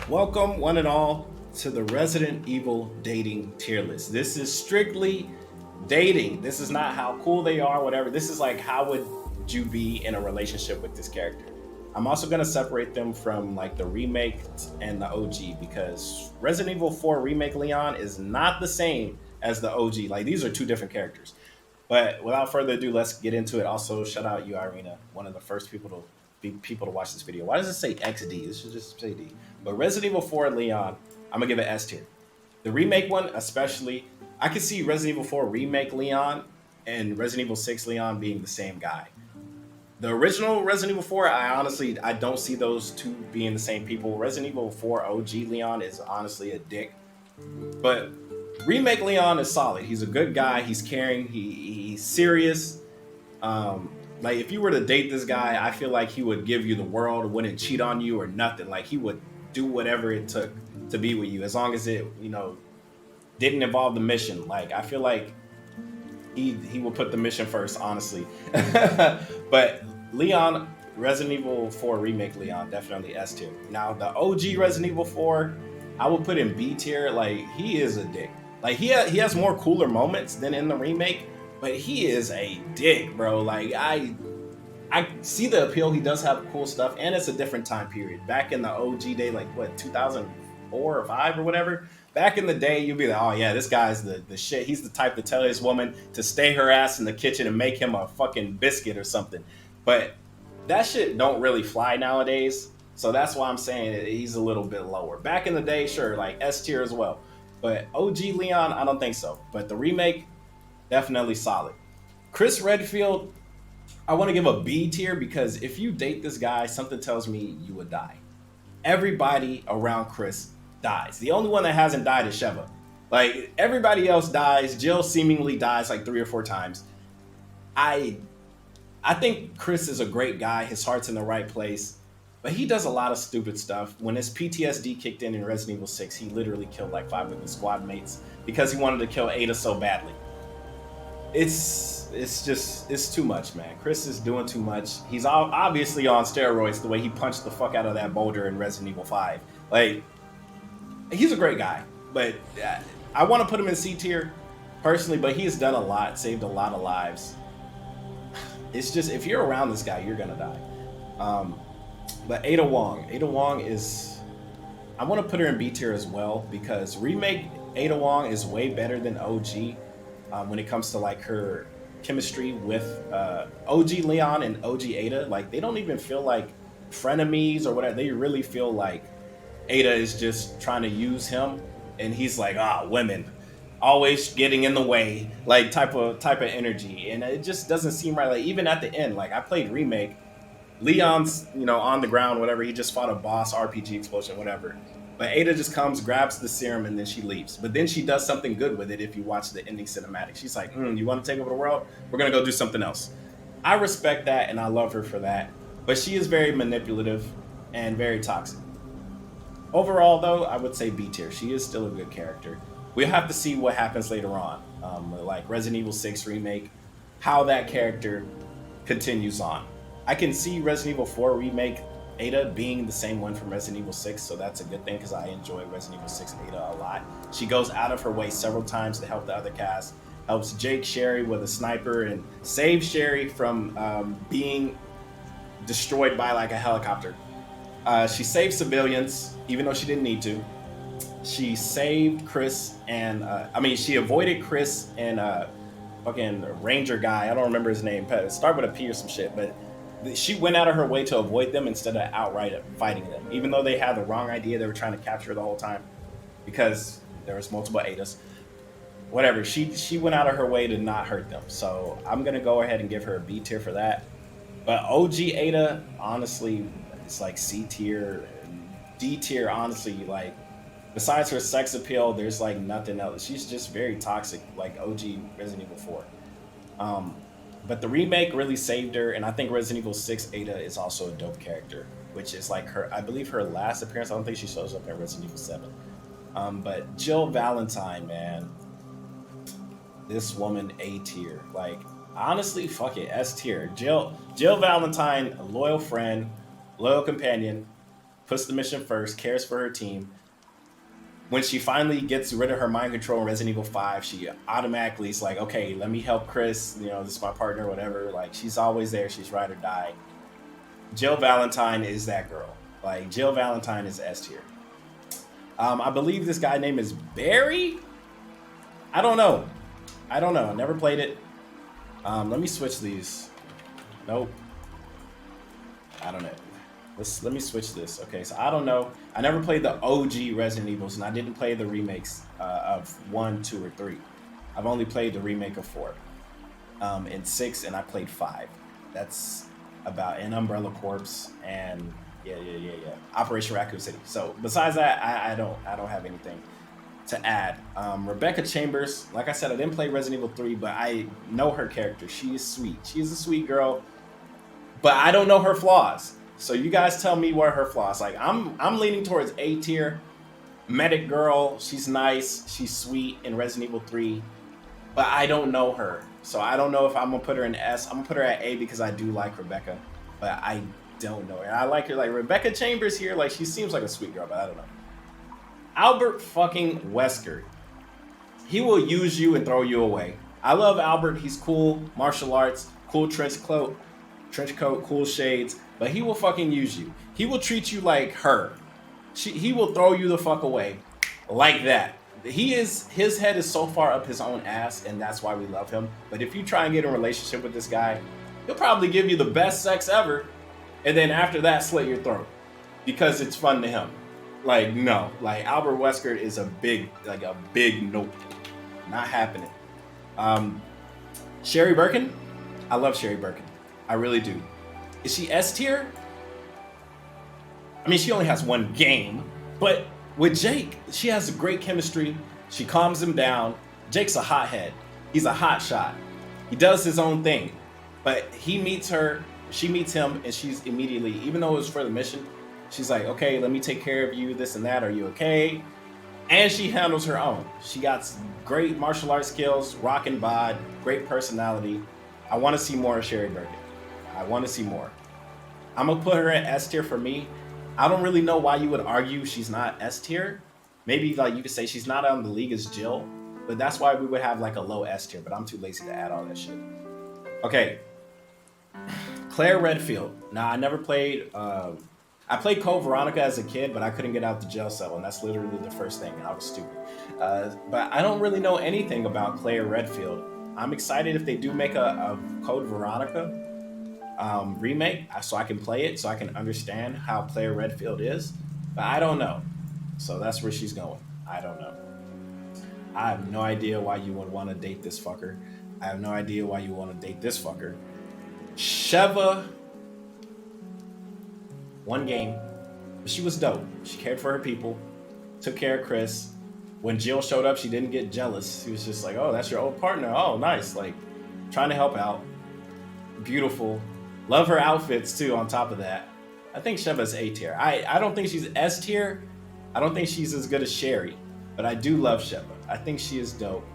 Welcome, one and all, to the Resident Evil dating tier list. This is strictly dating. This is not how cool they are, whatever. This is like, how would you be in a relationship with this character? I'm also going to separate them from like the remake and the OG because Resident Evil 4 Remake Leon is not the same as the OG. Like, these are two different characters. But without further ado, let's get into it. Also, shout out you, Irina, one of the first people to watch this video. Why does it say XD? This should just say D. But Resident Evil 4 Leon, I'm gonna give it S tier. The remake one, especially, I could see Resident Evil 4 remake Leon and Resident Evil 6 Leon being the same guy. The original Resident Evil 4, I don't see those two being the same people. Resident Evil 4 OG Leon is honestly a dick. But remake Leon is solid. He's a good guy. He's caring. He's serious. Like, if you were to date this guy, I feel like he would give you the world, wouldn't cheat on you or nothing. Like, he would do whatever it took to be with you, as long as it didn't involve the mission. Like, I feel like he will put the mission first, honestly. But Leon, Resident Evil 4 remake Leon, definitely S tier. Now the OG Resident Evil 4, I would put in B tier. Like, he is a dick. Like, he has more cooler moments than in the remake, but he is a dick, bro. Like, I see the appeal. He does have cool stuff, and it's a different time period. Back in the OG day, like what, 2004 or 5 or whatever. Back in the day, you'd be like, oh yeah, this guy's the shit. He's the type to tell his woman to stay her ass in the kitchen and make him a fucking biscuit or something. But that shit don't really fly nowadays. So that's why I'm saying he's a little bit lower. Back in the day, sure, like S tier as well. But OG Leon, I don't think so. But the remake, definitely solid. Chris Redfield, I want to give a B tier because if you date this guy, something tells me you would die. Everybody around Chris dies. The only one that hasn't died is Sheva. Like, everybody else dies. Jill seemingly dies like 3 or 4 times. I I think Chris is a great guy. His heart's in the right place, but he does a lot of stupid stuff. When his PTSD kicked in Resident Evil 6, he literally killed like 5 of his squad mates because he wanted to kill Ada so badly. It's too much, man. Chris is doing too much. He's obviously on steroids the way he punched the fuck out of that boulder in Resident Evil 5. Like, he's a great guy, but I want to put him in C tier personally, but he has done a lot, saved a lot of lives. It's just, if you're around this guy, you're gonna die. But Ada Wong is, I want to put her in B tier as well because remake Ada Wong is way better than OG when it comes to like her chemistry with OG Leon and OG Ada. Like, they don't even feel like frenemies or whatever. They really feel like Ada is just trying to use him, and he's like, women always getting in the way, like type of energy, and it just doesn't seem right. Like, even at the end, like, I played remake, Leon's on the ground, whatever. He just fought a boss, RPG explosion, whatever. But Ada just comes, grabs the serum, and then she leaves. But then she does something good with it. If you watch the ending cinematic, she's like, "You want to take over the world? We're gonna go do something else." I respect that, and I love her for that. But she is very manipulative and very toxic. Overall, though, I would say B tier. She is still a good character. We'll have to see what happens later on, like Resident Evil 6 remake, how that character continues on. I can see Resident Evil 4 remake Ada being the same one from Resident Evil 6, so that's a good thing because I enjoy Resident Evil 6 Ada a lot. She goes out of her way several times to help the other cast, helps Jake Sherry with a sniper, and saves Sherry from being destroyed by like a helicopter. She saved civilians, even though she didn't need to. She saved Chris and she avoided Chris and fucking ranger guy. I don't remember his name. Start with a P or some shit, but she went out of her way to avoid them instead of outright fighting them, even though they had the wrong idea. They were trying to capture her the whole time because there was multiple Adas. Whatever. She went out of her way to not hurt them. So I'm gonna go ahead and give her a B tier for that. But OG Ada, honestly, it's like C tier, D tier. Honestly, like, besides her sex appeal, there's like nothing else. She's just very toxic, like OG Resident Evil 4. But the remake really saved her, and I think Resident Evil 6 Ada is also a dope character, which is like her, I believe, her last appearance. I don't think she shows up in Resident Evil 7. But Jill Valentine, man, this woman A tier. Like, honestly, fuck it, S tier. Jill Valentine, a loyal friend, loyal companion. puts the mission first, cares for her team. When she finally gets rid of her mind control in Resident Evil 5, she automatically is like, okay, let me help Chris. You know, this is my partner, whatever. Like, she's always there. She's ride or die. Jill Valentine is that girl. Like, Jill Valentine is S tier. I believe this guy name is Barry. I don't know. I never played it. Let me switch these. Nope. I don't know. Let me switch this. Okay, so I don't know. I never played the OG Resident Evils, and I didn't play the remakes of 1, 2, or 3. I've only played the remake of 4. And 6, and I played 5. That's about an Umbrella Corpse and yeah. Operation Raccoon City. So besides that, I don't have anything to add. Rebecca Chambers, like I said, I didn't play Resident Evil 3, but I know her character. She is sweet. She is a sweet girl, but I don't know her flaws. So you guys tell me what are her flaws. Like I'm leaning towards A tier. Medic girl, she's nice, she's sweet in Resident Evil 3, but I don't know her. So I don't know if I'm gonna put her in S. I'm gonna put her at A because I do like Rebecca, but I don't know her. I like her, like Rebecca Chambers here, like she seems like a sweet girl, but I don't know. Albert fucking Wesker. He will use you and throw you away. I love Albert. He's cool, martial arts, cool trench coat, cool shades, but he will fucking use you. He will treat you like her. He will throw you the fuck away like that. His head is so far up his own ass, and that's why we love him. But if you try and get in a relationship with this guy, he'll probably give you the best sex ever, and then after that, slit your throat because it's fun to him. Like, no, like Albert Wesker is a big nope, not happening. Sherry Birkin, I love Sherry Birkin, I really do. Is she S tier? I mean, she only has one game, but with Jake, she has a great chemistry. She calms him down. Jake's a hothead. He's a hot shot. He does his own thing, but he meets her, she meets him, and she's immediately, even though it was for the mission, she's like, okay, let me take care of you, this and that, are you okay? And she handles her own. She got great martial arts skills, rockin' bod, great personality. I want to see more of Sherry Birkin. I want to see more. I'm gonna put her at S tier for me. I don't really know why you would argue she's not S tier. Maybe like you could say she's not on the league as Jill, but that's why we would have like a low S tier, but I'm too lazy to add all that shit. Okay. Claire Redfield. Now, I never played, I played Code Veronica as a kid, but I couldn't get out the jail cell, and that's literally the first thing, and I was stupid. But I don't really know anything about Claire Redfield. I'm excited if they do make a Code Veronica remake, so I can play it, so I can understand how Claire Redfield is, but I don't know. So that's where she's going. I don't know. I have no idea why you would want to date this fucker. I have no idea why you want to date this fucker. Sheva, one game, but she was dope. She cared for her people, took care of Chris. When Jill showed up, she didn't get jealous. She was just like, oh, that's your old partner. Oh, nice. Like, trying to help out. Beautiful. Love her outfits, too, on top of that. I think Sheva's A tier. I don't think she's S tier. I don't think she's as good as Sherry, but I do love Sheva. I think she is dope.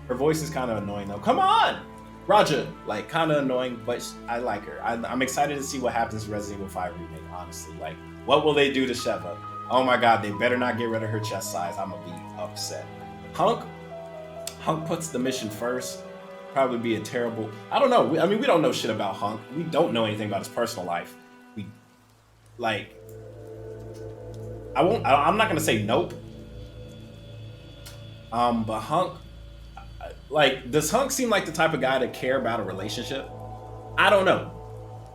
Her voice is kind of annoying, though. Come on! Roger, like, kind of annoying, but I like her. I'm excited to see what happens in Resident Evil 5 Remake, honestly. Like, what will they do to Sheva? Oh my god, they better not get rid of her chest size. I'm gonna be upset. Hunk puts the mission first. Probably be a terrible... I don't know. I mean, we don't know shit about Hunk. We don't know anything about his personal life. I'm not gonna say nope. But Hunk... Like, does Hunk seem like the type of guy to care about a relationship? I don't know.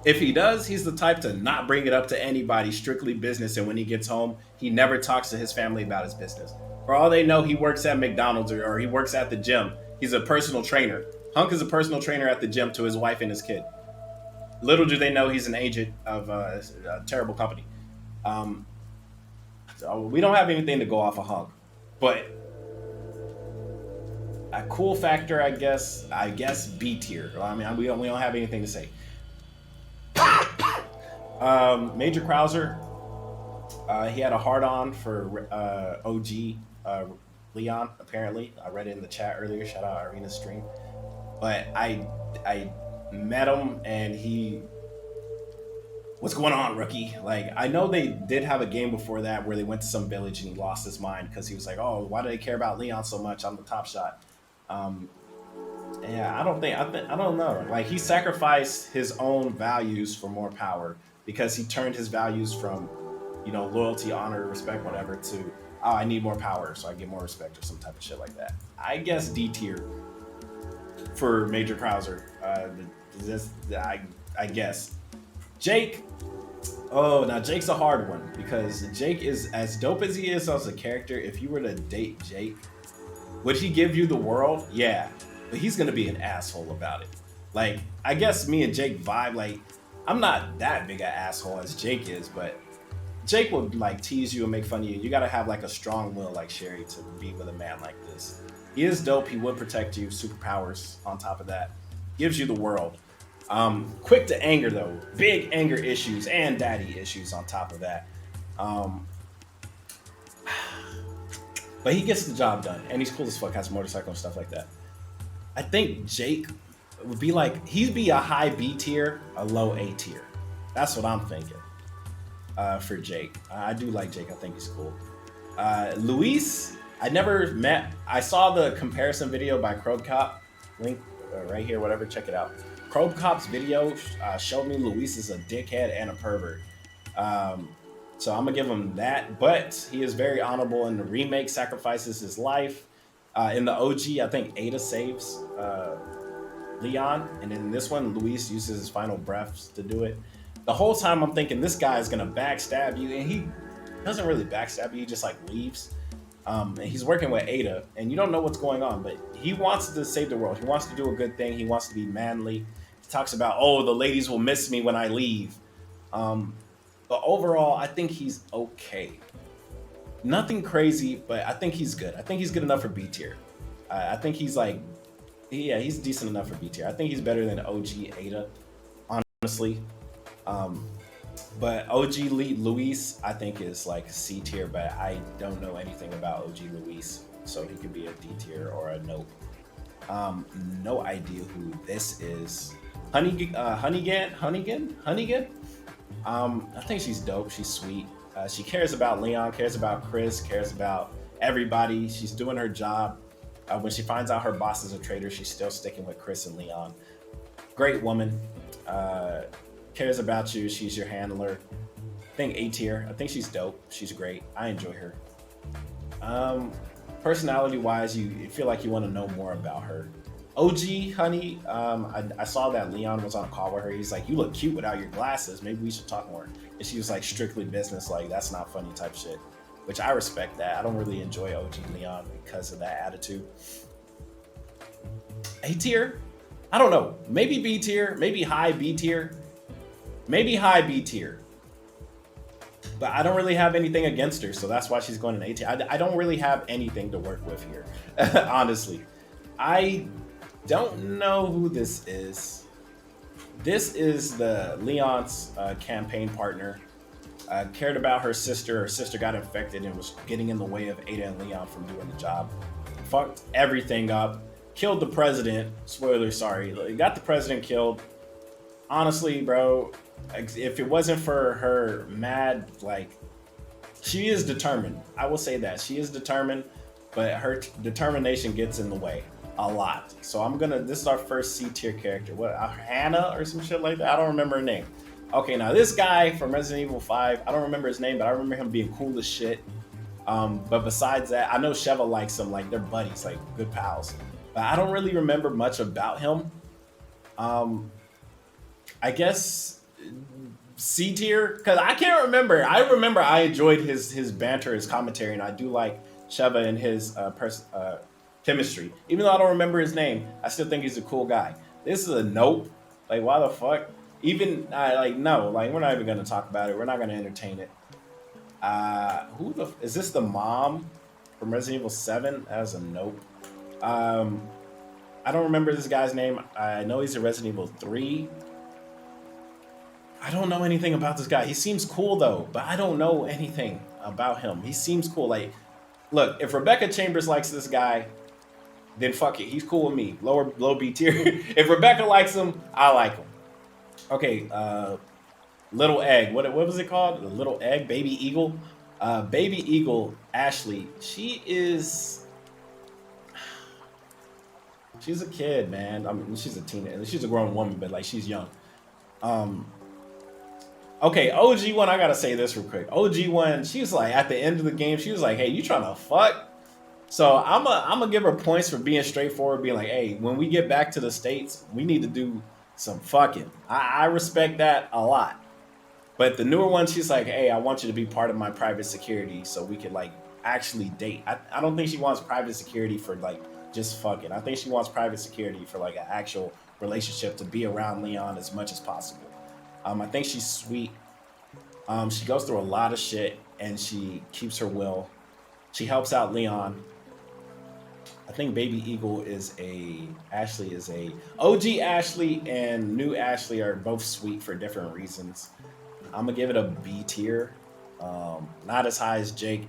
If he does, he's the type to not bring it up to anybody, strictly business, and when he gets home, he never talks to his family about his business. For all they know, he works at McDonald's or he works at the gym. He's a personal trainer. Hunk is a personal trainer at the gym to his wife and his kid. Little do they know he's an agent of a terrible company. So we don't have anything to go off of Hunk. But a cool factor, I guess B tier. I mean, we don't have anything to say. Major Krauser, he had a hard-on for OG Leon, apparently. I read it in the chat earlier. Shout out Arena's stream. But I met him, and he What's going on, rookie? Like, I know they did have a game before that where they went to some village and he lost his mind because he was like, "Oh, why do they care about Leon so much? I'm the top shot." Um, yeah, I don't know. Like, he sacrificed his own values for more power because he turned his values from, loyalty, honor, respect, whatever, to, oh, I need more power so I get more respect or some type of shit like that. I guess D tier for Major Krauser. This, I guess. Jake. Oh, now Jake's a hard one because Jake is as dope as he is as a character. If you were to date Jake, would he give you the world? Yeah, but he's gonna be an asshole about it. Like, I guess me and Jake vibe. Like, I'm not that big an asshole as Jake is, but Jake would like tease you and make fun of you. You gotta have like a strong will like Sherry to be with a man like this. He is dope. He would protect you. Superpowers on top of that. Gives you the world. Quick to anger though. Big anger issues and daddy issues on top of that. Um, but he gets the job done, and he's cool as fuck. Has a motorcycle and stuff like that. I think Jake would be like he'd be a high B tier, a low A tier. That's what I'm thinking for Jake. I do like Jake. I think he's cool. Luis, I never met. I saw the comparison video by Crow Cop. Link right here, whatever. Check it out. Crow Cop's video showed me Luis is a dickhead and a pervert. Um, so I'm gonna give him that. But he is very honorable in the remake. Sacrifices his life. In the OG, I think Ada saves Leon, and in this one, Luis uses his final breaths to do it. The whole time I'm thinking this guy is gonna backstab you, and he doesn't really backstab you. He just like leaves. And he's working with Ada, and you don't know what's going on, but he wants to save the world. He wants to do a good thing. He wants to be manly. He talks about, oh, the ladies will miss me when I leave. Um, but overall, I think he's okay. Nothing crazy, but I think he's good. I think he's good enough for B tier. I think he's like, yeah, he's decent enough for B tier. I think he's better than OG Ada, honestly. Um, but OG Luis, I think is like C tier, but I don't know anything about OG Luis, so he could be a D tier or a nope. No idea who this is. Honeygan. I think she's dope. She's sweet. She cares about Leon, cares about Chris, cares about everybody. She's doing her job. When she finds out her boss is a traitor, she's still sticking with Chris and Leon. Great woman. Cares about you. She's your handler. I think A tier. I think she's dope. She's great. I enjoy her. Personality wise, you feel like you want to know more about her. OG Honey, I saw that Leon was on a call with her. He's like, "You look cute without your glasses. Maybe we should talk more." And she was like, "Strictly business. Like, that's not funny," type shit. Which I respect that. I don't really enjoy OG Leon because of that attitude. A tier? I don't know. Maybe B tier. Maybe high B tier. Maybe high B tier. But I don't really have anything against her, so that's why she's going in A tier. I don't really have anything to work with here, honestly. I don't know who this is. This is the Leon's campaign partner. Cared about her sister. Her sister got infected and was getting in the way of Ada and Leon from doing the job. Fucked everything up. Killed the president. Spoiler, sorry. Got the president killed. Honestly, bro, if it wasn't for her mad, like, she is determined. I will say that. She is determined, but her determination gets in the way a lot. So this is our first C tier character. What, Hannah or some shit like that? I don't remember her name. Okay, now this guy from Resident Evil 5, I don't remember his name, but I remember him being cool as shit. But besides that, I know Sheva likes him, like they're buddies, like good pals. But I don't really remember much about him. I guess C tier, because I can't remember. I remember I enjoyed his banter, his commentary, and I do like Sheva and his chemistry. Even though I don't remember his name, I still think he's a cool guy. This is a nope. Like, why the fuck? Even no, like, we're not even gonna talk about it. We're not gonna entertain it. Is this the mom from Resident Evil 7? That was a nope. I don't remember this guy's name. I know he's in Resident Evil 3. I don't know anything about this guy. He seems cool though, but I don't know anything about him. He seems cool. Like, look, if Rebecca Chambers likes this guy, then fuck it. He's cool with me. Low B tier. If Rebecca likes him, I like him. Okay, Little Egg. What was it called? The Little Egg, Baby Eagle. Baby Eagle Ashley. She's a kid, man. I mean, she's a teenager. She's a grown woman, but like she's young. Um, okay, OG one. I gotta say this real quick. OG one. She was like at the end of the game. She was like, "Hey, you trying to fuck?" So I'm gonna give her points for being straightforward, being like, "Hey, when we get back to the states, we need to do some fucking." I respect that a lot. But the newer one, she's like, "Hey, I want you to be part of my private security, so we could like actually date." I don't think she wants private security for like just fucking. I think she wants private security for like an actual relationship to be around Leon as much as possible. I think she's sweet. She goes through a lot of shit and she keeps her will. She helps out Leon. I think Baby Eagle is a Ashley is a OG Ashley and new Ashley are both sweet for different reasons. I'm gonna give it a B tier. Not as high as Jake.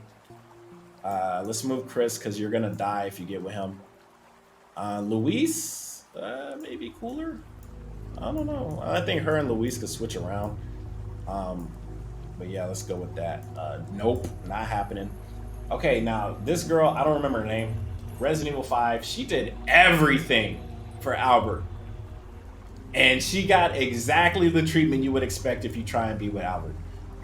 Let's move Chris because you're gonna die if you get with him. Luis, maybe cooler. I don't know. I think her and Luis could switch around. Um, but yeah, let's go with that. Nope, not happening. Okay, now this girl, I don't remember her name. Resident Evil 5, she did everything for Albert. And she got exactly the treatment you would expect if you try and be with Albert.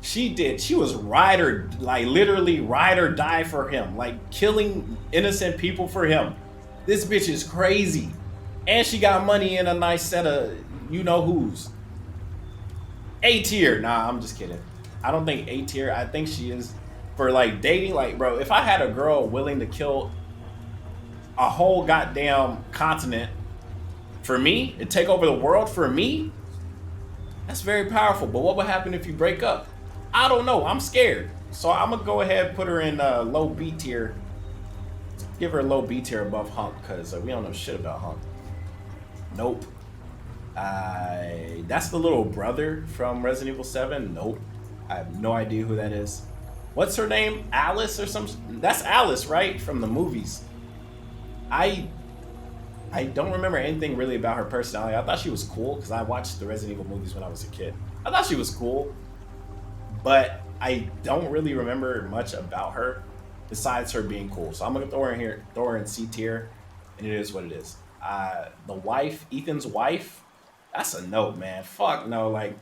She was ride or like literally ride or die for him, like killing innocent people for him. This bitch is crazy. And she got money in a nice set of you know who's. A tier. Nah, I'm just kidding. I don't think A tier. I think she is for like dating. Like, bro, if I had a girl willing to kill a whole goddamn continent for me and take over the world for me, that's very powerful. But what would happen if you break up? I don't know. I'm scared. So I'm gonna go ahead and put her in low B tier. Give her a low B tier above Hunk because we don't know shit about Hunk. Nope. That's the little brother from Resident Evil 7. Nope. I have no idea who that is. What's her name? Alice or something? That's Alice, right? From the movies. I don't remember anything really about her personality. I thought she was cool because I watched the Resident Evil movies when I was a kid. I thought she was cool, but I don't really remember much about her besides her being cool. So I'm gonna throw her in C tier, and it is what it is. The wife, Ethan's wife, that's a note, man. Fuck no, like,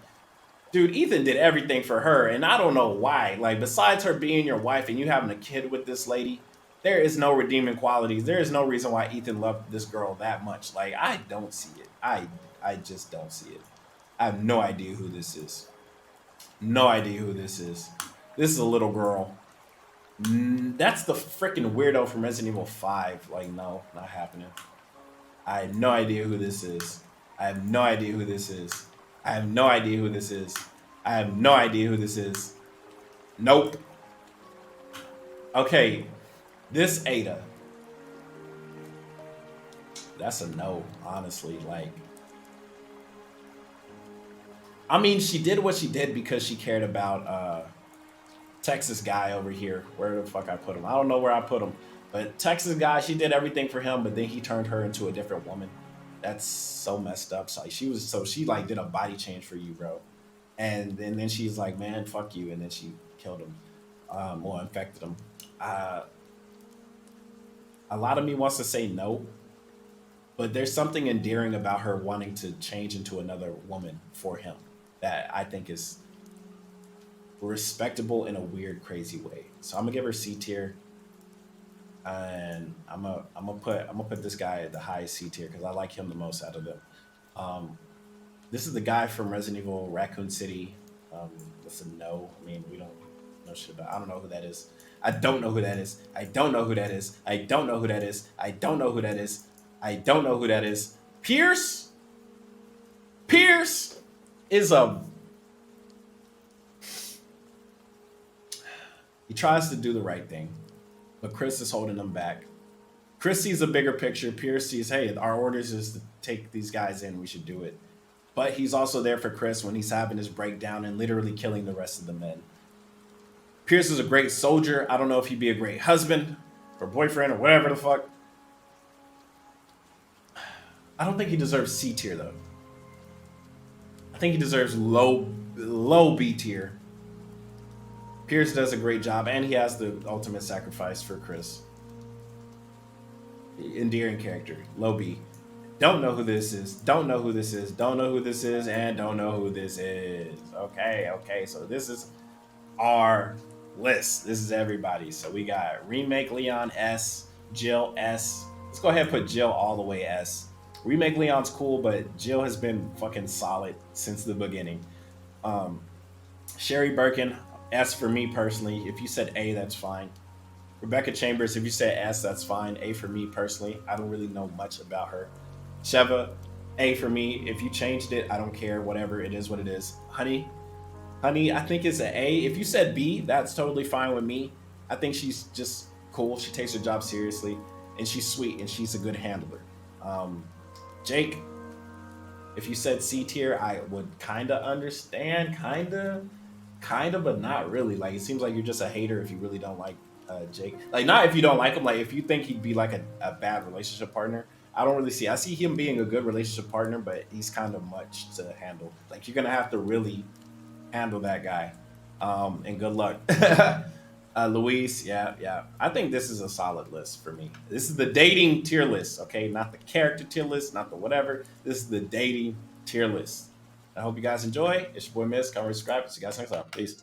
dude, Ethan did everything for her, and I don't know why. Like, besides her being your wife and you having a kid with this lady, there is no redeeming qualities. There is no reason why Ethan loved this girl that much. Like, I don't see it. I just don't see it. I have no idea who this is. No idea who this is. This is a little girl. That's the freaking weirdo from Resident Evil 5. Like, no, not happening. I have no idea who this is. I have no idea who this is. I have no idea who this is. I have no idea who this is. Nope. Okay, this Ada. That's a no, honestly. Like, I mean, she did what she did because she cared about Texas guy over here. Where the fuck I put him? I don't know where I put him. But Texas guy, she did everything for him, but then he turned her into a different woman. That's so messed up. So she like did a body change for you, bro. And then she's like, man, fuck you, and then she killed him, or infected him. Uh, a lot of me wants to say no, but there's something endearing about her wanting to change into another woman for him that I think is respectable in a weird, crazy way. So I'm gonna give her C tier, and I'm gonna put this guy at the highest C tier because I like him the most out of them. Um, this is the guy from Resident Evil Raccoon City. That's a no. I mean, we don't know shit about. I don't know who that is. I don't know who that is. I don't know who that is. I don't know who that is. I don't know who that is. I don't know who that is. Pierce. Pierce is a. He tries to do the right thing, but Chris is holding him back. Chris sees a bigger picture. Pierce sees, hey, our orders is to take these guys in. We should do it. But he's also there for Chris when he's having his breakdown and literally killing the rest of the men. Pierce is a great soldier. I don't know if he'd be a great husband or boyfriend or whatever the fuck. I don't think he deserves C tier though. I think he deserves low low B tier. Pierce does a great job, and he has the ultimate sacrifice for Chris. Endearing character, low B. Don't know who this is. Don't know who this is. Don't know who this is, and don't know who this is. Okay, okay. So this is our list. This is everybody. So we got remake Leon S, Jill S. Let's go ahead and put Jill all the way S. Remake Leon's cool, but Jill has been fucking solid since the beginning. Um, Sherry Birkin S for me personally. If you said A, that's fine. Rebecca Chambers, if you said S, that's fine. A for me personally. I don't really know much about her. Sheva, A for me. If you changed it, I don't care. Whatever, it is what it is. Honey, I think it's an A. If you said B, that's totally fine with me. I think she's just cool. She takes her job seriously, and she's sweet, and she's a good handler. Um, Jake, if you said C tier, I would kind of understand, kind of, but not really. Like, it seems like you're just a hater if you really don't like Jake. Like, not if you don't like him. Like, if you think he'd be like a bad relationship partner, I don't really see. I see him being a good relationship partner, but he's kind of much to handle. Like, you're gonna have to really handle that guy. And good luck. Luis, yeah, yeah. I think this is a solid list for me. This is the dating tier list, okay? Not the character tier list, not the whatever. This is the dating tier list. I hope you guys enjoy. It's your boy Miss. Come subscribe. See you guys next time. Peace.